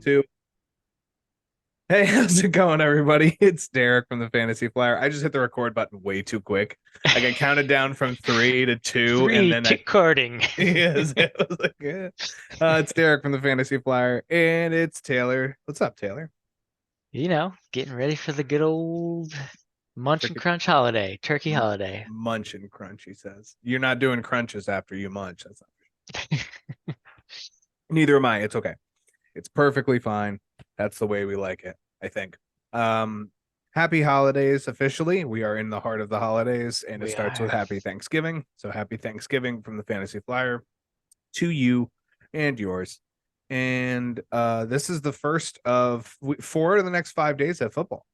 Two. Hey, how's it going, everybody? It's Derek from the Fantasy Flyer. I just hit the record button way too quick. Like I counted down from three to two, and Three then I tick carding. yes, I was like, it's Derek from the Fantasy Flyer, and it's Taylor. What's up, Taylor? Getting ready for the good old Munch and Freaking Crunch holiday, turkey holiday. munch and crunch. He says you're not doing crunches after you munch. That's not. Neither am I. It's okay. It's perfectly fine. That's the way we like it, I think. Um, Happy holidays officially. We are in the heart of the holidays, and it We starts with are. happy Thanksgiving. So happy Thanksgiving from the Fantasy Flyer to you and yours. And this is the first of four of the next 5 days of football.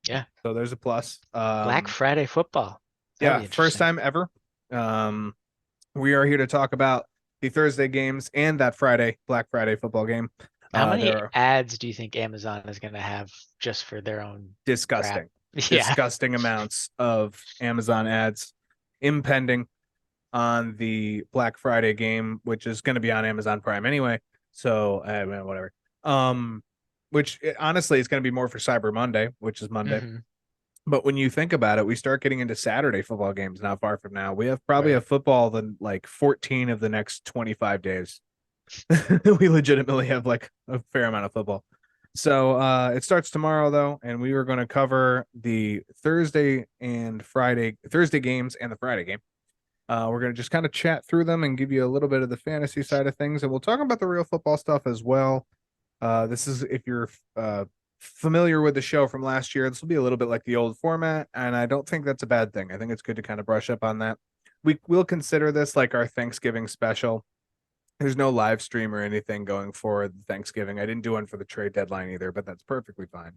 Yeah. So there's a plus. Black Friday football. That'll Yeah, be first interesting. time ever. Um, we are here to talk about the Thursday games and that Friday, Black Friday football game. How There many are ads do you think Amazon is going to have just for their own crap? disgusting, Yeah. disgusting amounts of Amazon ads impending on the Black Friday game, which is going to be on Amazon Prime anyway. So, whatever. Um, which honestly is going to be more for Cyber Monday, which is Monday. hmm But when you think about it, we start getting into Saturday football games not far from now. We have probably a Right. football than like 14 of the next 25 days. We legitimately have like a fair amount of football. So it starts tomorrow though, and we were going to cover the Thursday games and the Friday game. We're going to just kind of chat through them and give you a little bit of the fantasy side of things, and we'll talk about the real football stuff as well. This is if you're familiar with the show from last year, this will be a little bit like the old format, and I don't think that's a bad thing. I think it's good to kind of brush up on that. We will consider this like our Thanksgiving special. There's no live stream or anything going for Thanksgiving. I didn't do one for the trade deadline either, but that's perfectly fine.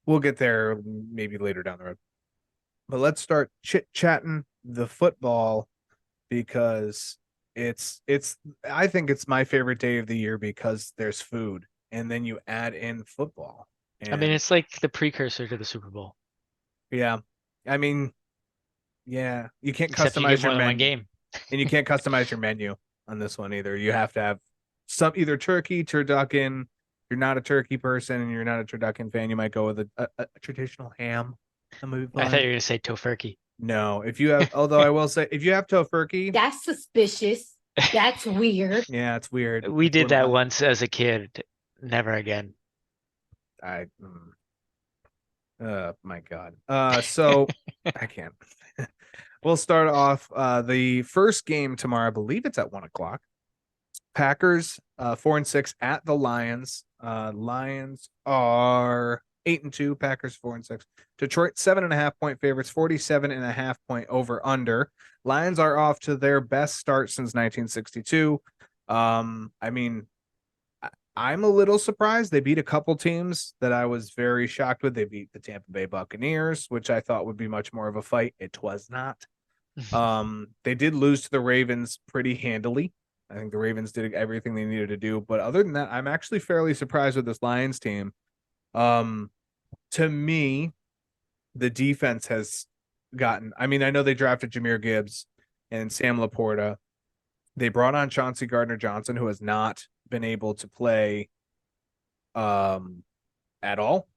We'll get there maybe later down the road. But let's start chit chatting the football because it's I think it's my favorite day of the year because there's food and then you add in football. I mean, And it's like the precursor to the Super Bowl, yeah, I mean, yeah, you can't except you get customize your more than one menu game. and you can't customize your menu on this one either. You have to have some either turkey, turducken. You're not a turkey person and you're not a turducken fan. You might go with a traditional ham. That would be I thought fine. you were going to say tofurkey. No, if you have, although I will say, if you have tofurkey, That's suspicious. That's weird. yeah, it's weird. We It's a did little that odd. once as a kid. Never again. I, my God. So I can't. We'll start off the first game tomorrow. I believe it's at 1 o'clock. Packers 4-6 at the Lions. Lions are 8-2. Packers 4-6. Detroit 7.5 point favorites. 47.5 point over under. Lions are off to their best start since 1962. I mean, I'm a little surprised. They beat a couple teams that I was very shocked with. They beat the Tampa Bay Buccaneers, which I thought would be much more of a fight. It was not. They did lose to the Ravens pretty handily. I think the Ravens did everything they needed to do. But other than that, I'm actually fairly surprised with this Lions team. Um, to me, the defense has gotten. I mean, I know they drafted Jameer Gibbs and Sam Laporta. They brought on Chauncey Gardner Johnson, who has not been able to play at all.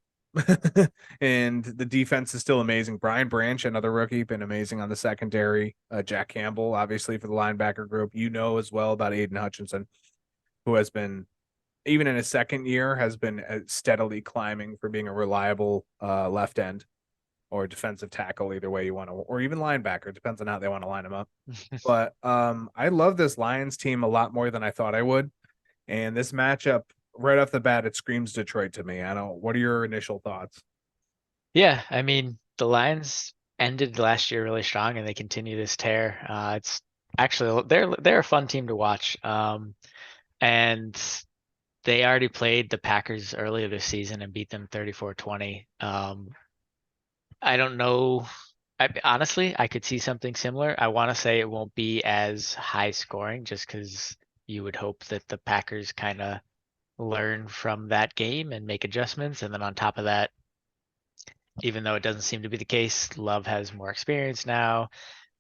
And the defense is still amazing. Brian Branch, another rookie, been amazing on the secondary. Jack Campbell, obviously, for the linebacker group. You know as well about Aiden Hutchinson, who has been, even in his second year, has been steadily climbing for being a reliable left end or defensive tackle, either way you want to, or even linebacker. Depends on how they want to line him up. But I love this Lions team a lot more than I thought I would. And this matchup, right off the bat, it screams Detroit to me. I don't. What are your initial thoughts? Yeah, I mean, the Lions ended last year really strong and they continue this tear. It's actually they're a fun team to watch. And they already played the Packers earlier this season and beat them 34-20. I don't know. Honestly, I could see something similar. I want to say it won't be as high scoring just because you would hope that the Packers kind of learn from that game and make adjustments. And then on top of that, even though it doesn't seem to be the case. Love has more experience now.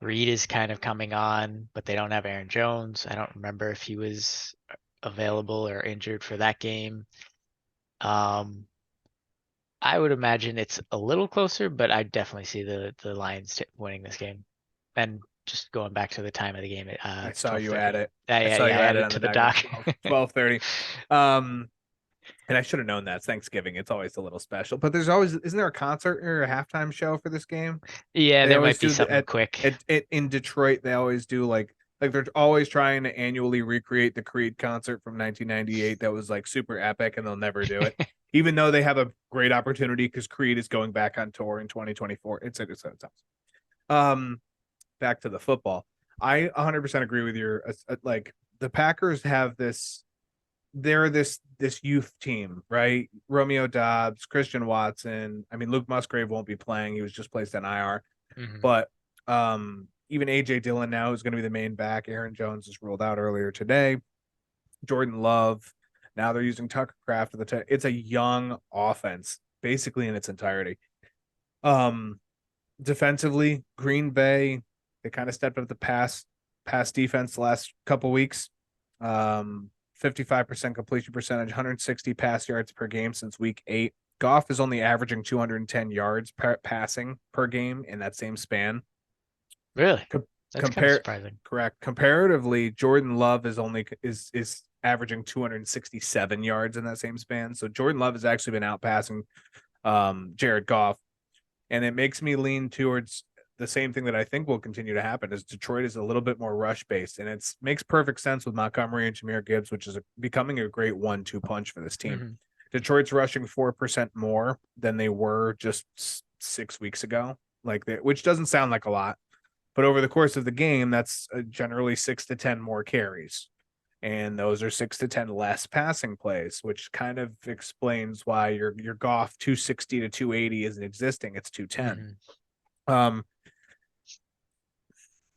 Reed is kind of coming on, but they don't have Aaron Jones. I don't remember if he was available or injured for that game. I would imagine it's a little closer, but I definitely see the Lions winning this game. And just going back to the time of the game, I it's saw you 12:30. add it. Yeah, I yeah, saw yeah. you I add it added on to the the doc. doc. 12:30. And I should have known that. It's Thanksgiving. It's always a little special. But isn't there a concert or a halftime show for this game? Yeah, They there always might be do something quick. in Detroit. They always do like they're always trying to annually recreate the Creed concert from 1998 that was like super epic, and they'll never do it, even though they have a great opportunity because Creed is going back on tour in 2024. It's awesome. Back to the football. I 100% agree with your like the Packers have this. They're this youth team, right? Romeo Dobbs, Christian Watson. I mean, Luke Musgrave won't be playing. He was just placed on IR. Mhm. But even AJ Dillon now is going to be the main back. Aaron Jones was ruled out earlier today. Jordan Love. Now they're using Tucker Kraft at the it's a young offense, basically in its entirety. Defensively, Green Bay, they kind of stepped up the pass defense the last couple weeks. 55% completion percentage, 160 pass yards per game since week 8. Goff is only averaging 210 yards passing per game in that same span. Really? That's kind of surprising. Correct. Comparatively, Jordan Love is averaging 267 yards in that same span. So Jordan Love has actually been outpassing Jared Goff. And it makes me lean towards the same thing that I think will continue to happen is Detroit is a little bit more rush based, and it makes perfect sense with Montgomery and Jahmyr Gibbs, which is becoming a great 1-2 punch for this team. Mhm. Detroit's rushing 4% more than they were just 6 weeks ago, which doesn't sound like a lot, but over the course of the game, that's generally 6 to 10 more carries. And those are 6 to 10 less passing plays, which kind of explains why your Goff 260 to 280 isn't existing. It's 210.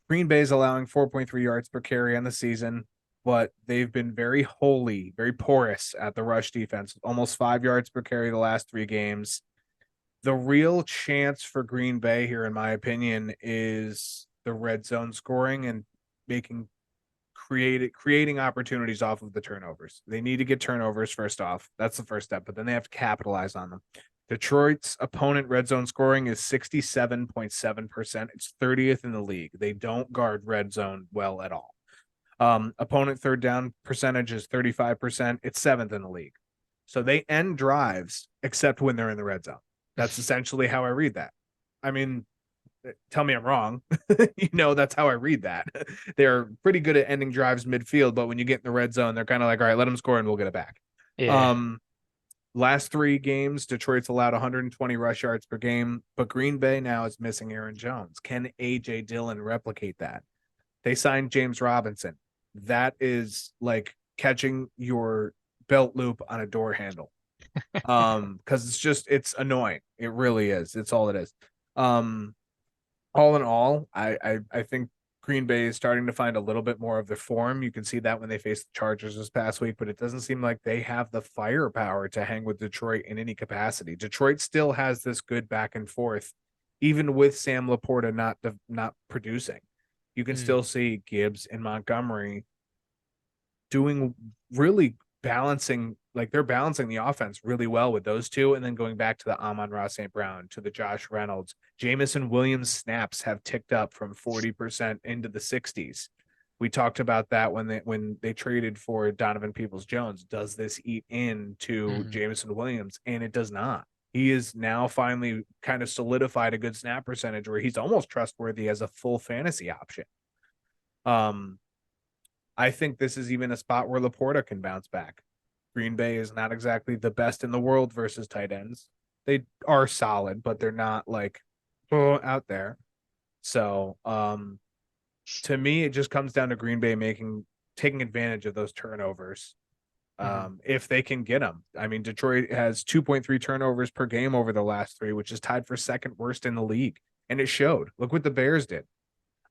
Green Bay is allowing 4.3 yards per carry on the season, but they've been very porous at the rush defense, almost 5 yards per carry the last 3 games. The real chance for Green Bay here, in my opinion, is the red zone scoring and creating opportunities off of the turnovers. They need to get turnovers first off. That's the first step, but then they have to capitalize on them. Detroit's opponent red zone scoring is 67.7%. It's 30th in the league. They don't guard red zone well at all. Opponent third down percentage is 35%. It's 7th in the league. So they end drives except when they're in the red zone. That's essentially how I read that. I mean, tell me I'm wrong. That's how I read that. They're pretty good at ending drives midfield, but when you get in the red zone, they're kind of like, all right, let them score and we'll get it back. Yeah. Last 3 games, Detroit's allowed 120 rush yards per game, but Green Bay now is missing Aaron Jones. Can A.J. Dillon replicate that? They signed James Robinson. That is like catching your belt loop on a door handle. Because it's annoying. It really is. It's all it is. All in all, I think Green Bay is starting to find a little bit more of their form. You can see that when they faced the Chargers this past week, but it doesn't seem like they have the firepower to hang with Detroit in any capacity. Detroit still has this good back and forth, even with Sam Laporta not producing. You can still see Gibbs and Montgomery doing really balancing, like they're balancing the offense really well with those two, and then going back to the Amon-Ra St. Brown, to the Josh Reynolds. Jamison Williams snaps have ticked up from 40% into the 60s. We talked about that when they traded for Donovan Peoples-Jones. Does this eat into Jamison Williams? And it does not. He is now finally kind of solidified a good snap percentage where he's almost trustworthy as a full fantasy option. I think this is even a spot where Laporta can bounce back. Green Bay is not exactly the best in the world versus tight ends. They are solid, but they're not like out there. So, to me, it just comes down to Green Bay taking advantage of those turnovers. If they can get them. I mean, Detroit has 2.3 turnovers per game over the last 3, which is tied for second worst in the league. And it showed. Look what the Bears did.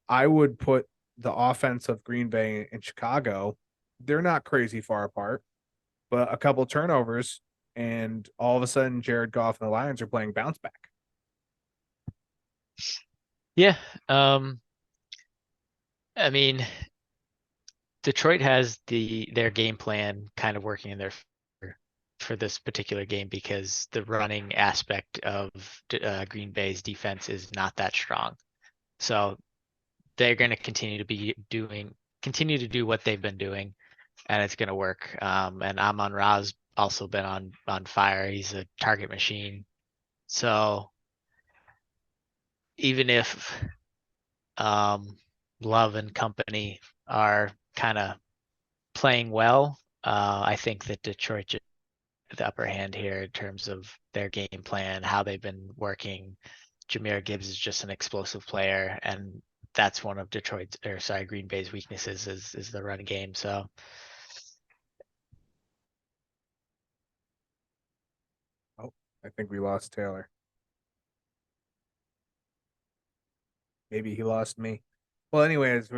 I would put the offense of Green Bay and Chicago, they're not crazy far apart, but a couple turnovers, and all of a sudden Jared Goff and the Lions are playing bounce back. Yeah. I mean, Detroit has their game plan kind of working in their favor for this particular game because the running aspect of Green Bay's defense is not that strong. So they're going to continue to do what they've been doing, and it's going to work. And Amon Ra's also been on fire. He's a target machine. So even if Love and company are kind of playing well, I think that Detroit just the upper hand here in terms of their game plan, how they've been working. Jahmyr Gibbs is just an explosive player, and that's one of Green Bay's weaknesses is the run game. So Oh, I think we lost Taylor. Maybe he lost me. Well, anyways,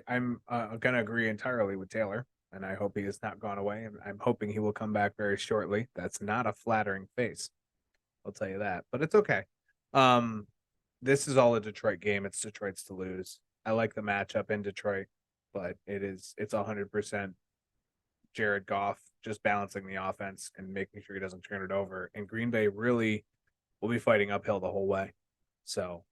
I'm gonna agree entirely with Taylor, and I hope he has not gone away, and I'm hoping he will come back very shortly. That's not a flattering face, I'll tell you that, but it's okay. Um, this is all a Detroit game. It's Detroit's to lose. I like the matchup in Detroit, but it's 100% Jared Goff just balancing the offense and making sure he doesn't turn it over. And Green Bay really will be fighting uphill the whole way. So,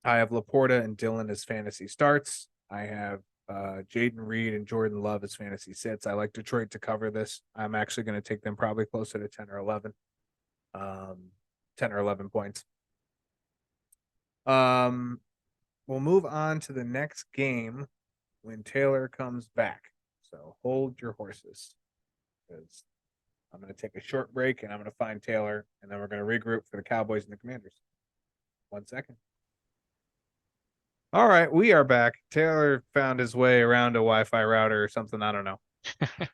I have Laporta and Dylan as fantasy starts. I have Jaden Reed and Jordan Love as fantasy sits. I like Detroit to cover this. I'm actually going to take them probably closer to 10 or 11. 10 or 11 points. We'll move on to the next game when Taylor comes back. So hold your horses because I'm going to take a short break and I'm going to find Taylor and then we're going to regroup for the Cowboys and the Commanders. 1 second. All right, we are back. Taylor found his way around a Wi-Fi router or something. I don't know.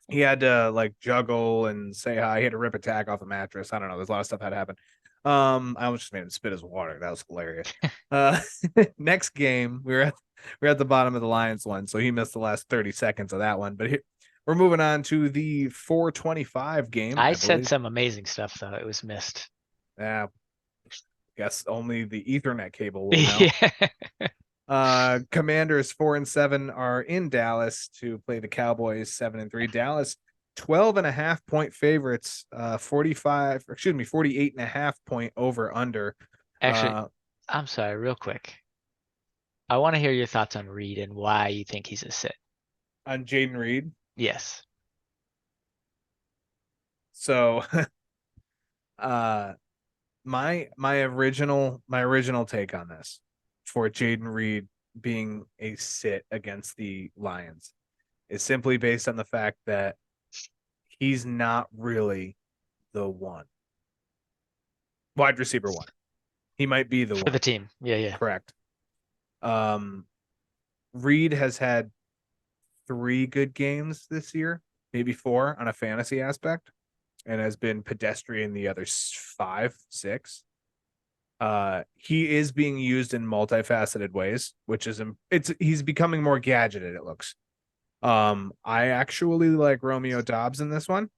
He had to like juggle and say hi. He had to rip a tag off a mattress. I don't know. There's a lot of stuff that happened. I almost just made him spit his water. That was hilarious. Uh, next game, we're at the bottom of the Lions one, so he missed the last 30 seconds of that one. But we're moving on to the 425 game. I I said believe. some amazing stuff though. It was missed. Yeah, guess only the Ethernet cable will know. Yeah. Commanders 4-7 are in Dallas to play the Cowboys 7-3. Dallas 12.5 point favorites, 48.5 point over under. Actually, I'm sorry, real quick. I want to hear your thoughts on Reed and why you think he's a sit. On Jaden Reed. Yes. So my original take on this for Jaden Reed being a sit against the Lions is simply based on the fact that he's not really the one. Wide receiver one. He might be the For one. the team. Yeah. Correct. Reed has had 3 good games this year, maybe 4 on a fantasy aspect, and has been pedestrian the other 5, 6. He is being used in multifaceted ways, which is he's becoming more gadgeted, it looks. I actually like Romeo Dobbs in this one.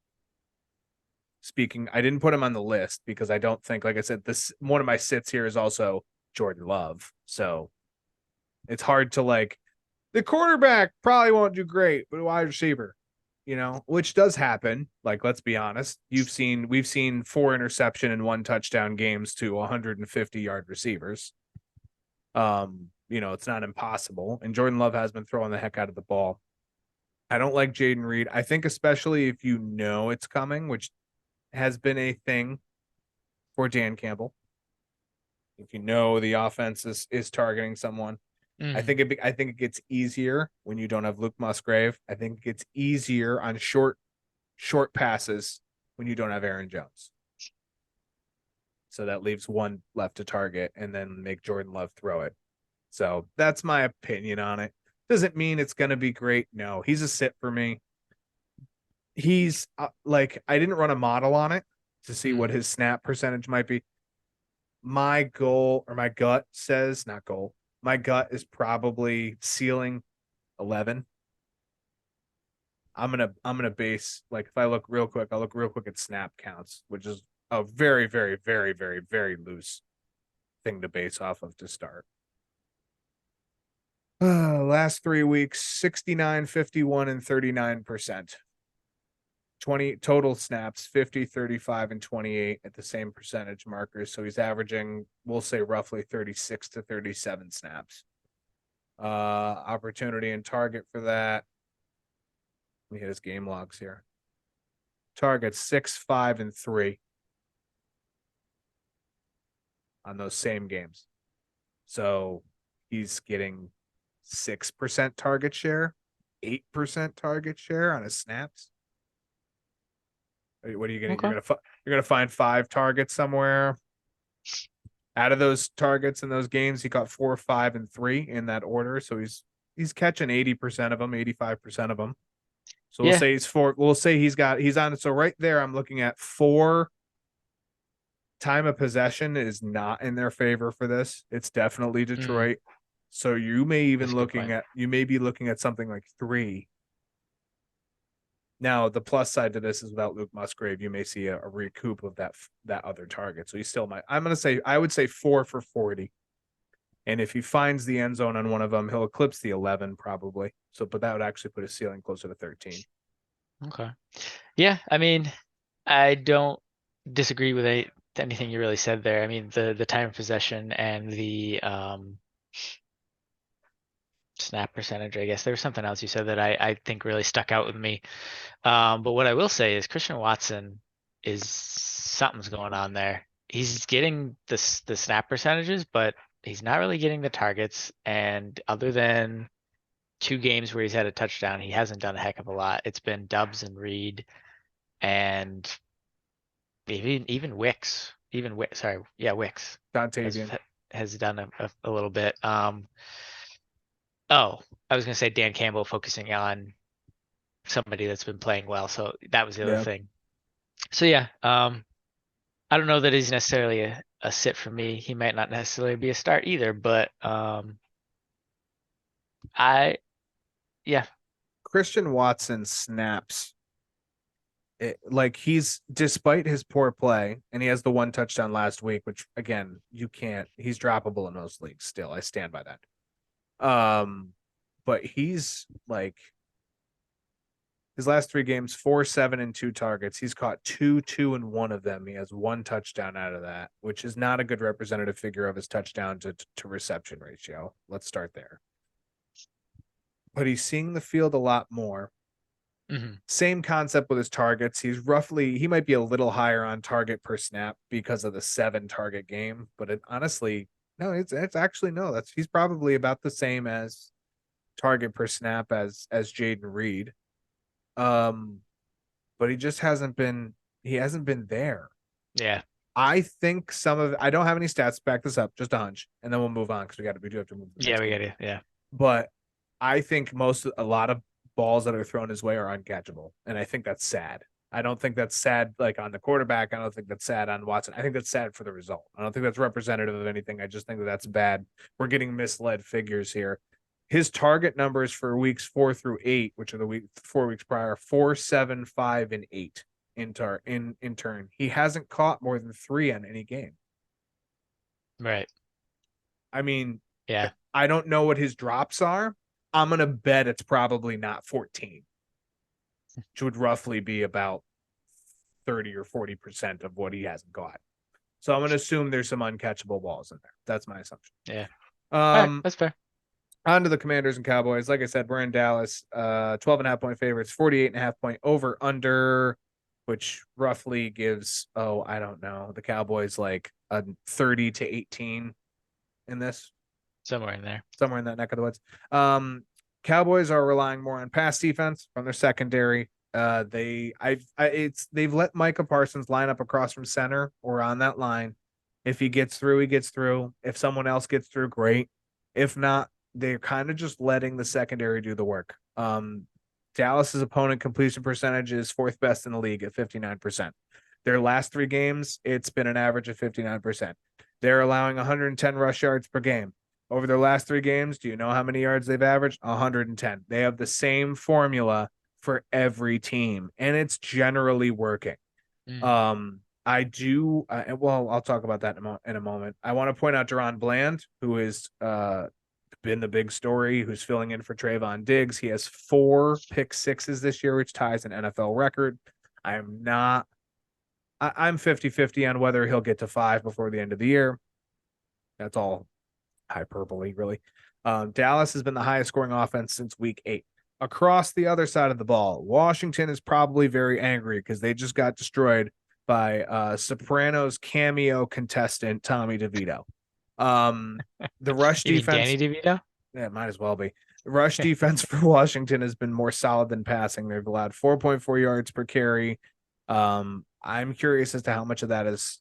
I didn't put him on the list because I don't think, like I said, this one of my sits here is also Jordan Love. So it's hard to like the quarterback probably won't do great, but a wide receiver, which does happen. Like, let's be honest. We've seen 4 interception and 1 touchdown games to 150-yard receivers. It's not impossible. And Jordan Love has been throwing the heck out of the ball. I don't like Jaden Reed. I think especially if you know it's coming, which has been a thing for Dan Campbell. If you know the offense is targeting someone, I think it gets easier when you don't have Luke Musgrave. I think it gets easier on short passes when you don't have Aaron Jones. So that leaves one left to target and then make Jordan Love throw it. So that's my opinion on it. Doesn't mean it's going to be great. No, he's a sit for me. He's like, I didn't run a model on it to see what his snap percentage might be. My goal, or my gut says, not goal, my gut is probably ceiling 11. I'm gonna base, like, if I look real quick, I'll look real quick at snap counts, which is a very, very, very, very, very loose thing to base off of to start. Last 3 weeks, 69, 51, and 39%. 20 total snaps, 50, 35, and 28 at the same percentage markers. So he's averaging, we'll say, roughly 36 to 37 snaps. Opportunity and target for that. Let me hit his game logs here. Targets 6, 5, and 3 on those same games. So he's getting 6% target share, 8% target share on his snaps. What are you gonna? Okay. You're gonna find 5 targets somewhere. Out of those targets in those games, he caught 4, 5, and 3 in that order. So he's catching 80% of them, 85% of them. So we'll Yeah. say he's on. So right there, I'm looking at 4. Time of possession is not in their favor for this. It's definitely Detroit. So you may be looking at something like 3. Now, the plus side to this is without Luke Musgrave, you may see a recoup of that other target. So he still might. I would say 4 for 40. And if he finds the end zone on one of them, he'll eclipse the 11 probably. So, but that would actually put his ceiling closer to 13. Okay. Yeah, I mean, I don't disagree with anything you really said there. I mean, the time of possession and the snap percentage, I guess. There was something else you said that I think really stuck out with me. But what I will say is Christian Watson is something's going on there. He's getting the snap percentages, but he's not really getting the targets. And other than 2 games where he's had a touchdown, he hasn't done a heck of a lot. It's been Dubs and Reed and even Wicks. Wicks Dontavian. has done a little bit. I was gonna say Dan Campbell focusing on somebody that's been playing well, so that was the other thing. So yeah, I don't know that he's necessarily a sit for me. He might not necessarily be a start either, but Christian Watson snaps. He's, despite his poor play, and he has the 1 touchdown last week, which again, he's droppable in most leagues still. I stand by that. But he's like, his last 3 games, 4, 7, and 2 targets. He's caught 2, 2, and 1 of them. He has 1 touchdown out of that, which is not a good representative figure of his touchdown to reception ratio. Let's start there. But he's seeing the field a lot more. Mm-hmm. Same concept with his targets. He might be a little higher on target per snap because of the 7 target game, but honestly, no, it's actually no. He's probably about the same as target per snap as Jaden Reed. But he just hasn't been there. Yeah. I think I don't have any stats to back this up, just a hunch, and then we'll move on because we do have to move. Yeah. But I think a lot of balls that are thrown his way are uncatchable, and I think that's sad. I don't think that's sad like on the quarterback. I don't think that's sad on Watson. I think that's sad for the result. I don't think that's representative of anything. I just think that's bad. We're getting misled figures here. His target numbers for weeks 4 through 8, which are the 4 weeks prior, 4, 7, 5, and 8 in turn. He hasn't caught more than 3 on any game. Right. I mean, yeah. I don't know what his drops are. I'm going to bet it's probably not 14, which would roughly be about 30 or 40% of what he hasn't caught. So I'm going to assume there's some uncatchable balls in there. That's my assumption. Yeah. All right, that's fair. On to the Commanders and Cowboys. Like I said, we're in Dallas. 12.5-point favorites, 48.5-point over under, which roughly gives, I don't know, the Cowboys like a 30 to 18 in this. Somewhere in there. Somewhere in that neck of the woods. Cowboys are relying more on pass defense from their secondary. They've let Micah Parsons line up across from center or on that line. If he gets through, he gets through. If someone else gets through, great. If not, they're kind of just letting the secondary do the work. Dallas's opponent completion percentage is 4th best in the league at 59%. Their last 3 games, it's been an average of 59%. They're allowing 110 rush yards per game. Over their last 3 games, do you know how many yards they've averaged? 110. They have the same formula for every team, and it's generally working. I I do. Well, I'll talk about that in a moment. I want to point out Deron Bland, who has been the big story, who's filling in for Trayvon Diggs. He has 4 pick sixes this year, which ties an NFL record. I'm 50-50 on whether he'll get to 5 before the end of the year. That's all hyperbole, really. Dallas has been the highest scoring offense since week 8. Across the other side of the ball, Washington is probably very angry because they just got destroyed by Sopranos cameo contestant Tommy DeVito. The rush You mean defense, Danny DeVito? yeah, it might as well be. The rush defense for Washington has been more solid than passing. They've allowed 4.4 yards per carry. I'm curious as to how much of that is,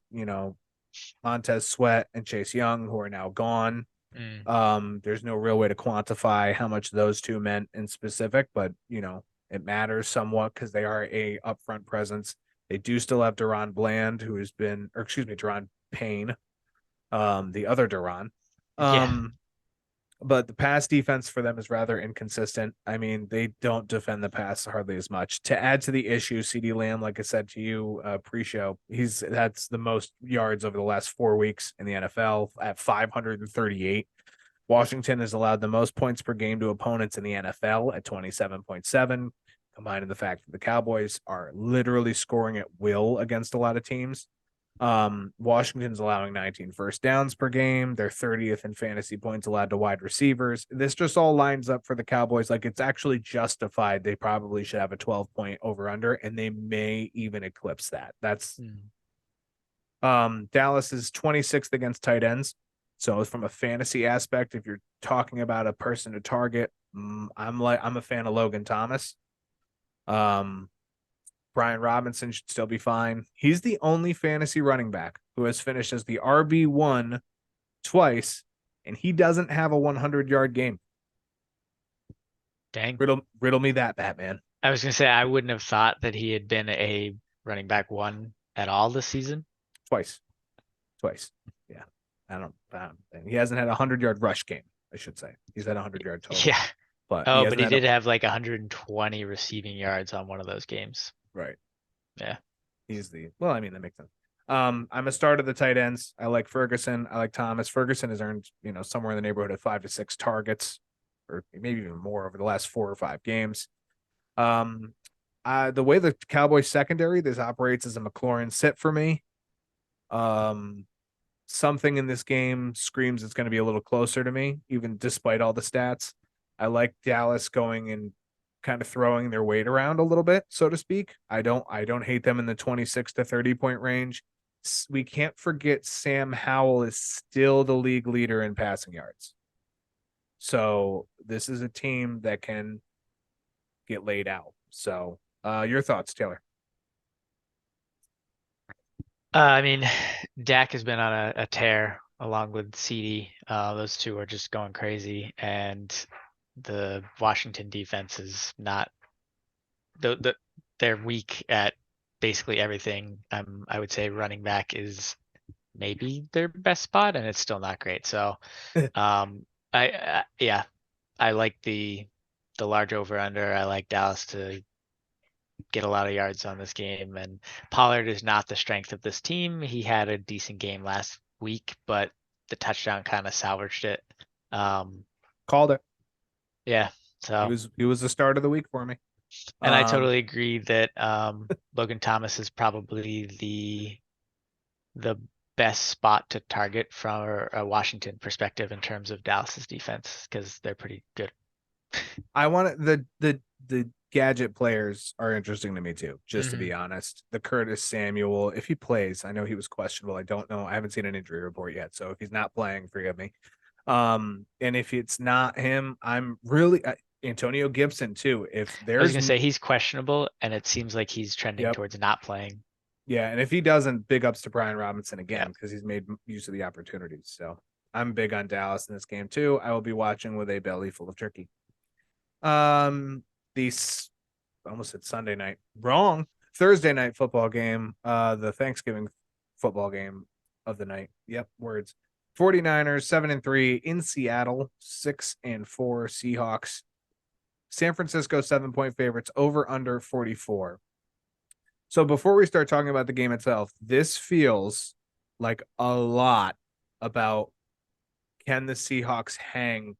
Montez Sweat and Chase Young, who are now gone. There's no real way to quantify how much those two meant in specific, but it matters somewhat because they are a upfront presence. They do still have Deron Bland, Deron Payne, the other Deron. Yeah. But the pass defense for them is rather inconsistent. I mean, they don't defend the pass hardly as much. To add to the issue, CD Lamb, like I said to you pre-show, that's the most yards over the last 4 weeks in the NFL at 538. Washington has allowed the most points per game to opponents in the NFL at 27.7, combined with the fact that the Cowboys are literally scoring at will against a lot of teams. Washington's allowing 19 first downs per game. They're 30th in fantasy points allowed to wide receivers. This just all lines up for the Cowboys. Like, it's actually justified. They probably should have a 12-point over under, and they may even eclipse that. That's Dallas is 26th against tight ends. So from a fantasy aspect, if you're talking about a person to target, I'm a fan of Logan Thomas. Brian Robinson should still be fine. He's the only fantasy running back who has finished as the RB1 twice, and he doesn't have a 100-yard game. Dang. Riddle me that, Batman. I was going to say, I wouldn't have thought that he had been a running back 1 at all this season. Twice. Yeah. He hasn't had a 100-yard rush game, I should say. He's had a 100-yard total. Yeah. But he did have like 120 receiving yards on one of those games. Right. Yeah. That makes sense. I'm a start of the tight ends. I like Ferguson. I like Thomas. Ferguson has earned, somewhere in the neighborhood of 5 to 6 targets, or maybe even more over the last 4 or 5 games. The way the Cowboys secondary this operates as a McLaurin sit for me. Something in this game screams it's going to be a little closer to me, even despite all the stats. I like Dallas going and kind of throwing their weight around a little bit, so to speak. I don't hate them in the 26 to 30 point range. We can't forget Sam Howell is still the league leader in passing yards. So this is a team that can get laid out. So your thoughts, Taylor? I mean, Dak has been on a tear along with CD. Those two are just going crazy, and the Washington defense is not. They're weak at basically everything. I would say running back is maybe their best spot, and it's still not great. So, I like the large over under. I like Dallas to get a lot of yards on this game, and Pollard is not the strength of this team. He had a decent game last week, but the touchdown kind of salvaged it. Called it. Yeah. So he was the start of the week for me. And I totally agree that Logan Thomas is probably the best spot to target from a Washington perspective in terms of Dallas's defense, because they're pretty good. I want the gadget players are interesting to me too, just to be honest. The Curtis Samuel, if he plays, I know he was questionable. I don't know. I haven't seen an injury report yet. So if he's not playing, forgive me. And if it's not him, I'm really Antonio Gibson too. If there's, I was gonna say he's questionable, and it seems like he's trending towards not playing. Yeah, and if he doesn't, big ups to Brian Robinson again, because he's made use of the opportunities. So I'm big on Dallas in this game too. I will be watching with a belly full of turkey. These almost said Sunday night, wrong. Thursday night football game, the Thanksgiving football game of the night. Yep, words. 49ers 7-3 in Seattle, 6-4 Seahawks. San Francisco 7-point favorites, over under 44. So before we start talking about the game itself, this feels like a lot about can the Seahawks hang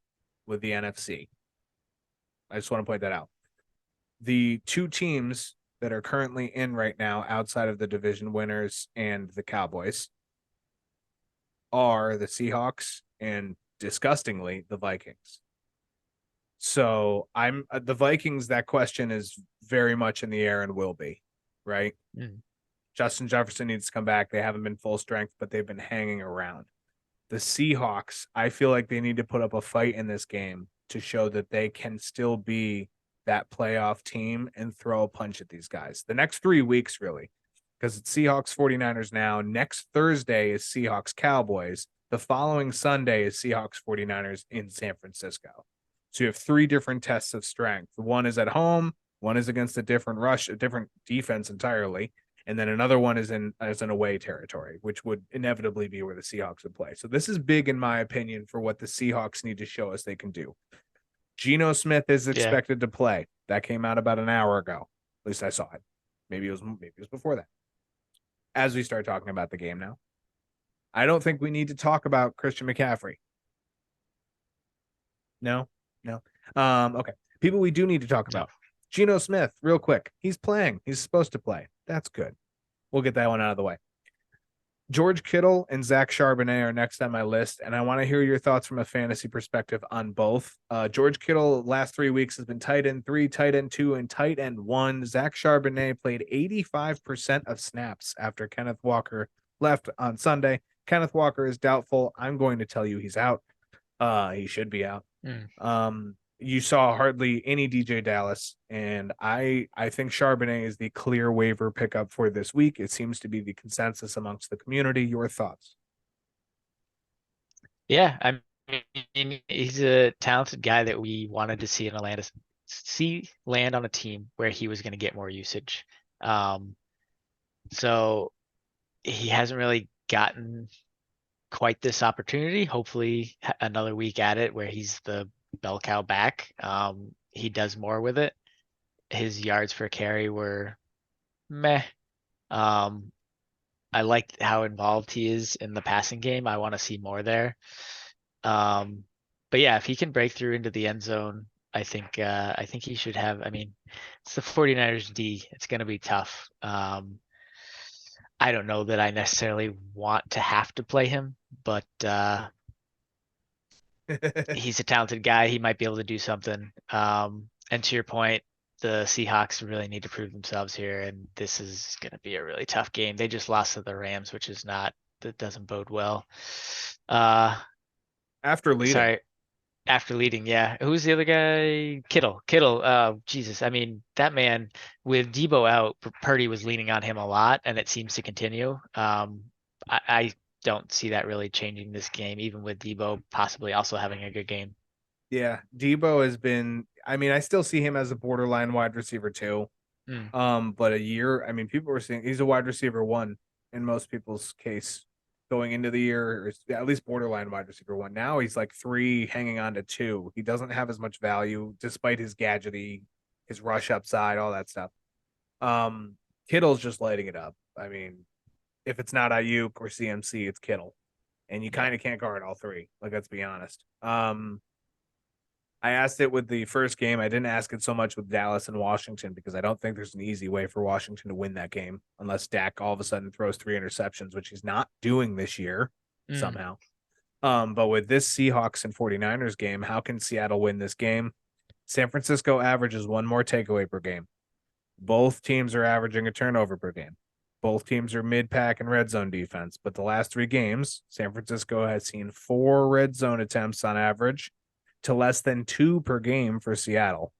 with the NFC? I just want to point that out. The two teams that are currently in right now, outside of the division winners and the Cowboys, are the Seahawks and disgustingly the Vikings. So I'm the Vikings. That question is very much in the air and will be, right? Justin Jefferson needs to come back. They haven't been full strength, but they've been hanging around. The Seahawks, I feel like they need to put up a fight in this game to show that they can still be that playoff team and throw a punch at these guys. The next 3 weeks, really, because it's Seahawks 49ers now. Next Thursday is Seahawks Cowboys. The following Sunday is Seahawks 49ers in San Francisco. So you have 3 different tests of strength. One is at home, one is against a different defense entirely, and then another one is in as an away territory, which would inevitably be where the Seahawks would play. So this is big, in my opinion, for what the Seahawks need to show us they can do. Geno Smith is expected to play. That came out about an hour ago. At least I saw it. Maybe it was before that. As we start talking about the game now, I don't think we need to talk about Christian McCaffrey. No. Okay. People we do need to talk about. Geno Smith, real quick. He's playing. He's supposed to play. That's good. We'll get that one out of the way. George Kittle and Zach Charbonnet are next on my list, and I want to hear your thoughts from a fantasy perspective on both. George Kittle, last 3 weeks, has been tight end 3, tight end 2, and tight end 1. Zach Charbonnet played 85% of snaps after Kenneth Walker left on Sunday. Kenneth Walker is doubtful. I'm going to tell you he's out. He should be out. You saw hardly any DJ Dallas, and I think Charbonnet is the clear waiver pickup for this week. It seems to be the consensus amongst the community. Your thoughts? Yeah, I mean, he's a talented guy that we wanted to see land on a team where he was going to get more usage. So he hasn't really gotten quite this opportunity. Hopefully another week at it where he's the bell cow back. He does more with it. His yards per carry were meh. I like how involved he is in the passing game. I want to see more there. But yeah, if he can break through into the end zone, I think he should have. I mean, it's the 49ers D. It's going to be tough. I don't know that I necessarily want to have to play him, but he's a talented guy. He might be able to do something. And to your point, the Seahawks really need to prove themselves here, and this is going to be a really tough game. They just lost to the Rams, that doesn't bode well. After leading, yeah. Who's the other guy? Kittle. Jesus. I mean, that man with Debo out, Purdy was leaning on him a lot, and it seems to continue. I don't see that really changing this game, even with Debo possibly also having a good game. Yeah, Debo has been. I mean, I still see him as a borderline wide receiver too. But a year. I mean, people were saying he's a wide receiver 1 in most people's case going into the year, or at least borderline wide receiver 1. Now he's like 3, hanging on to 2. He doesn't have as much value despite his gadgety, his rush upside, all that stuff. Kittle's just lighting it up. I mean, if it's not Ayuk or CMC, it's Kittle, and you kind of can't guard all 3. Like, let's be honest. I asked it with the first game. I didn't ask it so much with Dallas and Washington because I don't think there's an easy way for Washington to win that game unless Dak all of a sudden throws 3 interceptions, which he's not doing this year somehow. But with this Seahawks and 49ers game, how can Seattle win this game? San Francisco averages 1 more takeaway per game. Both teams are averaging a turnover per game. Both teams are mid-pack and red zone defense. But the last 3 games, San Francisco has seen 4 red zone attempts on average to less than 2 per game for Seattle.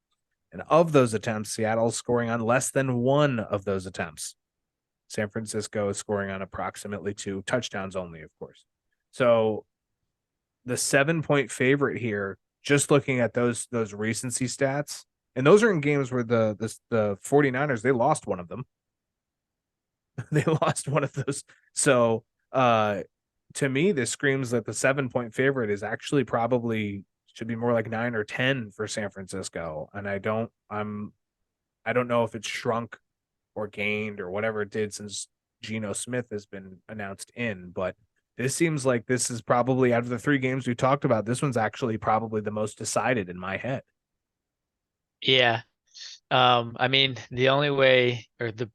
And of those attempts, Seattle's scoring on less than 1 of those attempts. San Francisco is scoring on approximately 2 touchdowns only, of course. So the 7-point favorite here, just looking at those recency stats, and those are in games where the 49ers, they lost one of them. They lost one of those. So to me, this screams that the 7-point favorite is actually probably should be more like 9 or 10 for San Francisco. And I don't know if it's shrunk or gained or whatever it did since Geno Smith has been announced in. But this seems like this is probably, out of the 3 games we talked about, this one's actually probably the most decided in my head. Yeah. I mean, the only way, or the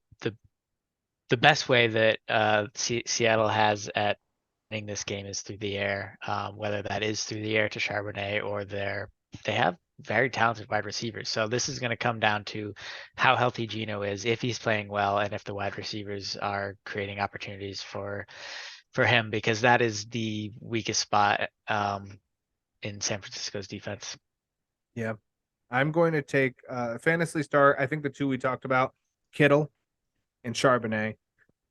best way that Seattle has at winning this game is through the air. Whether that is through the air to Charbonnet, or they have very talented wide receivers. So this is going to come down to how healthy Geno is, if he's playing well, and if the wide receivers are creating opportunities for him, because that is the weakest spot in San Francisco's defense. Yeah. I'm going to take fantasy start. I think the 2 we talked about, Kittle and Charbonnet.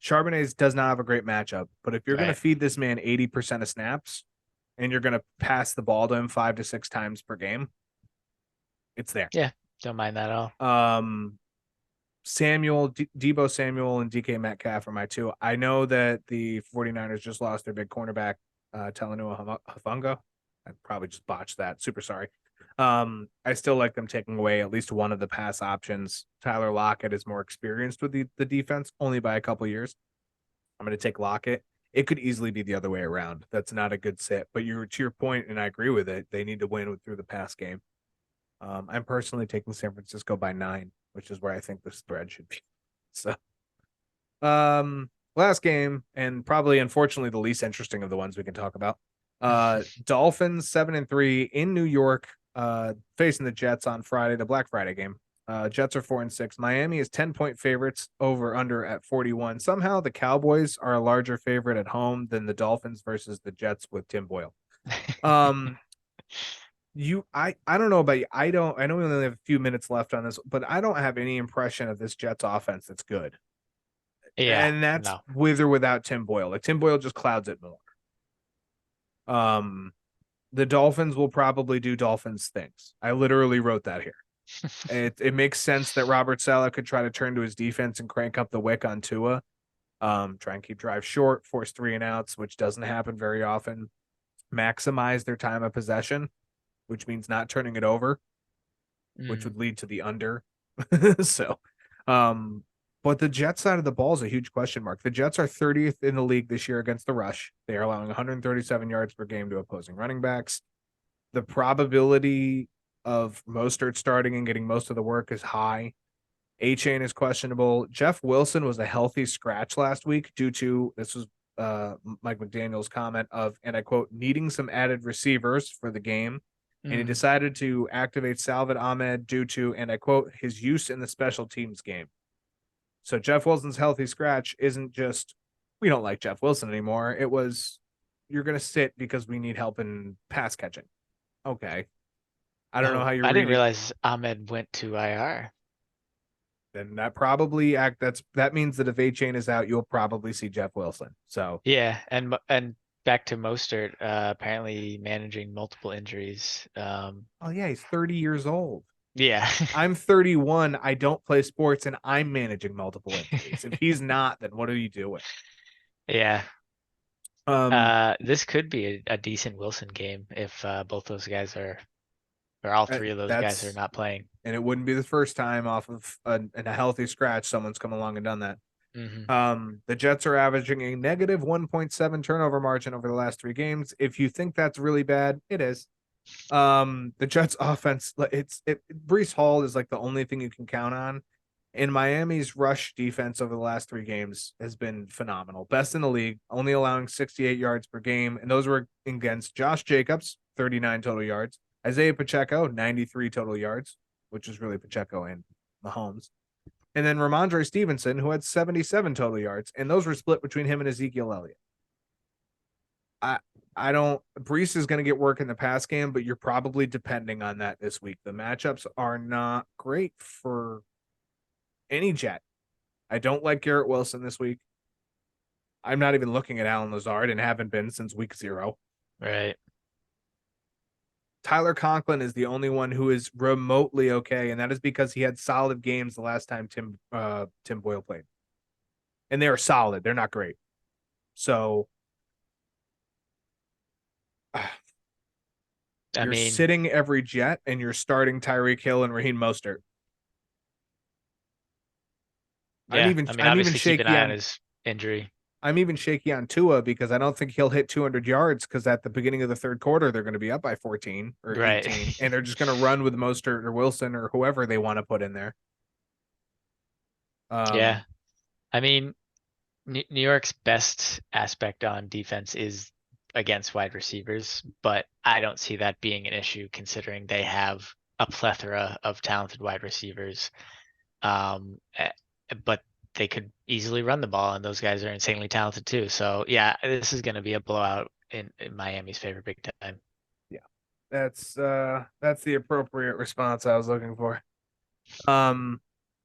Charbonnet does not have a great matchup, but if you're going to Right. feed this man 80% of snaps and you're going to pass the ball to him 5 to 6 times per game, it's there. Yeah, don't mind that at all. Debo Samuel and DK Metcalf are my 2. I know that the 49ers just lost their big cornerback, Talanoa Hufanga. I probably just botched that. Super sorry. I still like them taking away at least one of the pass options. Tyler Lockett is more experienced with the defense, only by a couple years. I'm going to take Lockett. It could easily be the other way around. That's not a good sit, but you're to your point, and I agree with it. They need to win through the pass game. I'm personally taking San Francisco by 9, which is where I think the spread should be. So, last game, and probably unfortunately the least interesting of the ones we can talk about. Dolphins 7-3 in New York, facing the Jets on Friday, the Black Friday game. Jets are 4-6. Miami is 10-point favorites, over under at 41. Somehow the Cowboys are a larger favorite at home than the Dolphins versus the Jets with Tim Boyle. I don't know about you. I know we only have a few minutes left on this, but I don't have any impression of this Jets offense that's good. Yeah, And that's no. with or without Tim Boyle. Like, Tim Boyle just clouds it more. The Dolphins will probably do Dolphins things. I literally wrote that here. It makes sense that Robert Saleh could try to turn to his defense and crank up the wick on Tua. Try and keep drives short, force 3 and outs, which doesn't happen very often. Maximize their time of possession, which means not turning it over, which would lead to the under. So, but the Jets side of the ball is a huge question mark. The Jets are 30th in the league this year against the rush. They are allowing 137 yards per game to opposing running backs. The probability of Mostert starting and getting most of the work is high. A-Chain is questionable. Jeff Wilson was a healthy scratch last week due to, this was Mike McDaniel's comment of, and I quote, needing some added receivers for the game. And he decided to activate Salvin Ahmed due to, and I quote, his use in the special teams game. So Jeff Wilson's healthy scratch isn't just, we don't like Jeff Wilson anymore. It was, you're going to sit because we need help in pass catching. Okay. I don't know how you're I didn't reading. realize Ahmed went to IR. Then that probably that means that if A-Chain is out, you'll probably see Jeff Wilson. So Yeah, and back to Mostert, apparently managing multiple injuries. oh yeah, he's 30 years old. Yeah. I'm 31. I don't play sports, and I'm managing multiple injuries. If he's not, then what are you doing? Yeah. Um, This could be a decent Wilson game if both those guys are, or all 3 of those guys are not playing. And it wouldn't be the first time off of a healthy scratch someone's come along and done that. The Jets are averaging a negative 1.7 turnover margin over the last 3 games. If you think that's really bad, it is. The Jets offense, Breece Hall is like the only thing you can count on. And Miami's rush defense over the last 3 games has been phenomenal. Best in the league, only allowing 68 yards per game. And those were against Josh Jacobs, 39 total yards. Isaiah Pacheco, 93 total yards, which is really Pacheco and Mahomes. And then Ramondre Stevenson, who had 77 total yards. And those were split between him and Ezekiel Elliott. Breece is going to get work in the pass game, but you're probably depending on that this week. The matchups are not great for any Jet. I don't like Garrett Wilson this week. I'm not even looking at Alan Lazard and haven't been since week 0. Right. Tyler Conklin is the only one who is remotely okay, and that is because he had solid games the last time Tim Boyle played. And they are solid. They're not great. So you're sitting every Jet and you're starting Tyreek Hill and Raheem Mostert. Yeah, I'm even obviously keep an shaky eye on on his injury. I'm even shaky on Tua because I don't think he'll hit 200 yards because at the beginning of the third quarter they're going to be up by 14 or Right. 18, and they're just going to run with Mostert or Wilson or whoever they want to put in there. Yeah, I mean, New York's best aspect on defense is against wide receivers, but I don't see that being an issue considering they have a plethora of talented wide receivers. But they could easily run the ball, and those guys are insanely talented too. So yeah, this is going to be a blowout in Miami's favor big time. Yeah, that's the appropriate response I was looking for.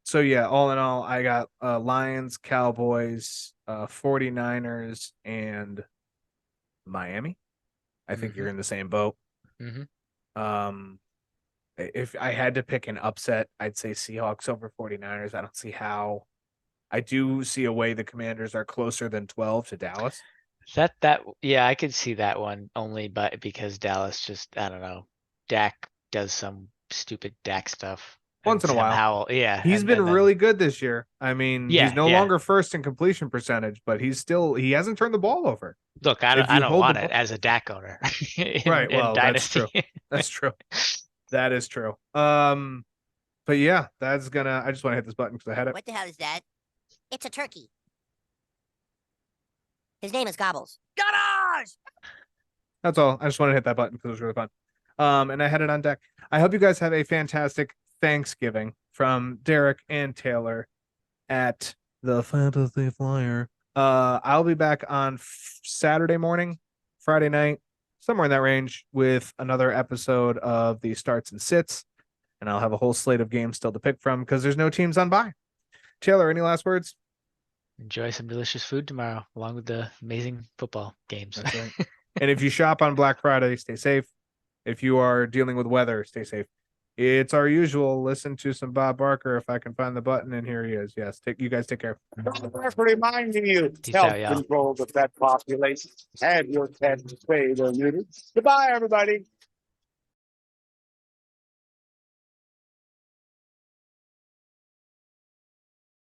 So yeah, all in all, I got Lions, Cowboys, 49ers, and Miami. I think you're in the same boat. If I had to pick an upset, I'd say Seahawks over 49ers. I don't see how. I do see a way the Commanders are closer than 12 to Dallas. Yeah, I could see that one only because Dallas just, I don't know, Dak does some stupid Dak stuff. Once in a while. Howell, yeah. He's been really good this year. I mean, he's no longer first in completion percentage, but he hasn't turned the ball over. Look, I don't want it as a Dak owner. Right. Well, Dynasty. That's true. That is true. But yeah, I just want to hit this button because I had it. What the hell is that? It's a turkey. His name is Gobbles. Goddard! That's all. I just want to hit that button because it was really fun. And I had it on deck. I hope you guys have a fantastic Thanksgiving from Derek and Taylor at the Fantasy Flyer. I'll be back on Saturday morning, Friday night, somewhere in that range with another episode of the starts and sits. And I'll have a whole slate of games still to pick from because there's no teams on bye. Taylor, any last words? Enjoy some delicious food tomorrow, along with the amazing football games. That's right. And if you shop on Black Friday, stay safe. If you are dealing with weather, stay safe. It's our usual. Listen to some Bob Barker if I can find the button, and here he is. Yes, you guys take care. Reminding you, help control the pet population and your pet spayed or neutered. Goodbye, everybody.